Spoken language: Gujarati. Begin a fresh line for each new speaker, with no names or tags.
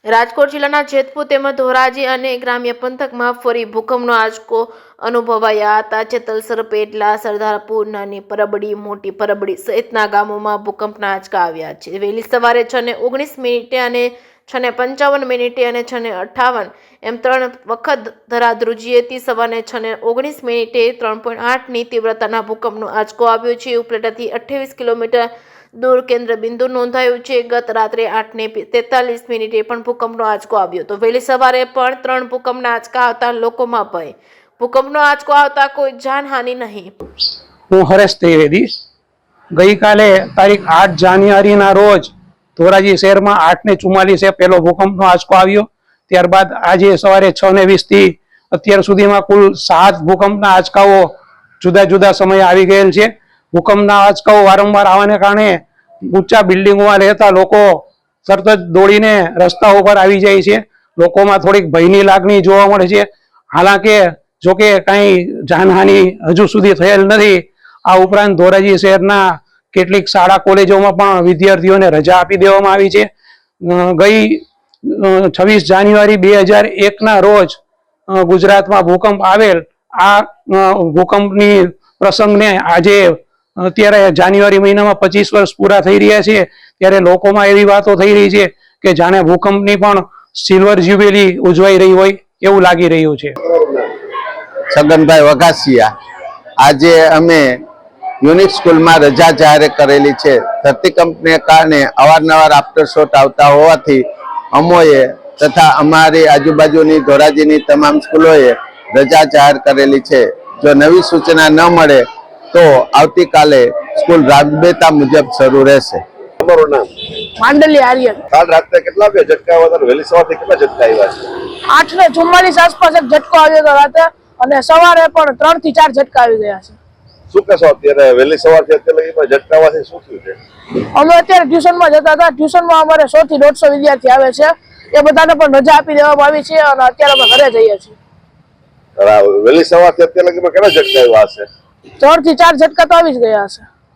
રાજકોટ જિલ્લાના જેતપુર તેમજ ધોરાજી અને ગ્રામ્ય પંથકમાં ફરી ભૂકંપનો આંચકો અનુભવાયા હતા। જેતલસર, પેટલા, સરદારપુર, નાની પરબડી, મોટી પરબડી સહિતના ગામોમાં ભૂકંપના આંચકા આવ્યા છે। વહેલી સવારે 6:19 અને 6:55 અને 6:58 એમ 3 વખત ધરાધ્રુજી હતી। સવારે 6:19 3.8ની તીવ્રતાના ભૂકંપનો આંચકો આવ્યો છે। ઉપલેટાથી 28 કિલોમીટર દૂર કેન્દ્ર બિંદુ નોંધાયું છે। ગત રાત્રે 8:43 પણ ભૂકંપનો આંચકો આવ્યો તો વહેલી સવારે પણ 3 ભૂકંપના આંચકા આવતા લોકોમાં ભય। ભૂકંપનો આંચકો આવતા કોઈ જાનહાનિ નહીં।
હું હરેશ ત્રિવેદી ગઈકાલે તારીખ 8 જાન્યુઆરીના રોજ ધોરાજી શહેરમાં 8:44 પહેલો ભૂકંપનો આંચકો આવ્યો। ત્યારબાદ આજે સવારે 6:20 થી અત્યાર સુધીમાં કુલ 7 ભૂકંપના આંચકાઓ જુદા જુદા સમયે આવી ગયેલ છે। ભૂકંપના આંચકાઓ વારંવાર આવવાને કારણે ઊંચા બિલ્ડિંગોમાં રહેતા લોકો તરત જ દોડીને રસ્તા ઉપર આવી જાય છે। લોકોમાં થોડીક ભયની લાગણી જોવા મળે છે। હાલાકે જોકે કાંઈ જાનહાનિ હજુ સુધી થયેલ નથી। આ ઉપરાંત ધોરાજી શહેરના કેટલીક શાળા કોલેજોમાં પણ વિદ્યાર્થીઓને રજા આપી દેવામાં આવી છે। ગઈ 26 જાન્યુઆરી 2001ના રોજ ગુજરાતમાં ભૂકંપ આવેલ। આ ભૂકંપની પ્રસંગને આજે અત્યારે જાન્યુઆરી મહિનામાં 25 વર્ષ પૂરા થઈ રહ્યા છે। ત્યારે લોકોમાં એવી વાતો થઈ રહી છે કે જાણે ભૂકંપની પણ સિલ્વર જ્યુબિલી ઉજવાઈ રહી હોય એવું લાગી રહ્યું છે।
છગનભાઈ વઘાસિયા, આજે અમે યુનિક સ્કૂલમાં રજા જાહેર કરેલી છે। ધરતીકંપને કારણે અવારનવાર આફ્ટર શોટ આવતા હોવાથી અમોએ તથા અમારી આજુબાજુની ધોરાજીની તમામ સ્કૂલોએ રજા જાહેર કરેલી છે। જો નવી સૂચના ન મળે તો આવતીકાલે સ્કૂલ રાબેતા મુજબ શરૂ રહેશે।
તમારું નામ?
માંડલી આર્યન।
કાલ રાત્રે કેટલા વાગે ઝટકા આવ્યા હતા? વહેલી સવારથી કેટલા ઝટકા આવ્યા છે?
8:44 આસપાસ એક ઝટકો આવ્યો હતો રાતે, અને સવારે પણ 3 થી 4 ઝટકા આવી ગયા છે।
શું કહેશો અત્યારે વહેલી સવારથી અત્યારે લગીમાં ઝટકા આવવાથી શું થયું છે?
અમે અત્યારે ટ્યુશનમાં જતા હતા। ટ્યુશનમાં અમારે 100 થી 150 વિદ્યાર્થી આવે છે। એ બધાને પણ રજા આપી દેવામાં આવી છે અને અત્યારે અમે ઘરે જઈએ છીએ।
વહેલી સવારથી અત્યારે લગીમાં કેટલા ઝટકા આવ્યા હશે?
3 થી 4 ઝટકા તો આવી જ ગયા હશે।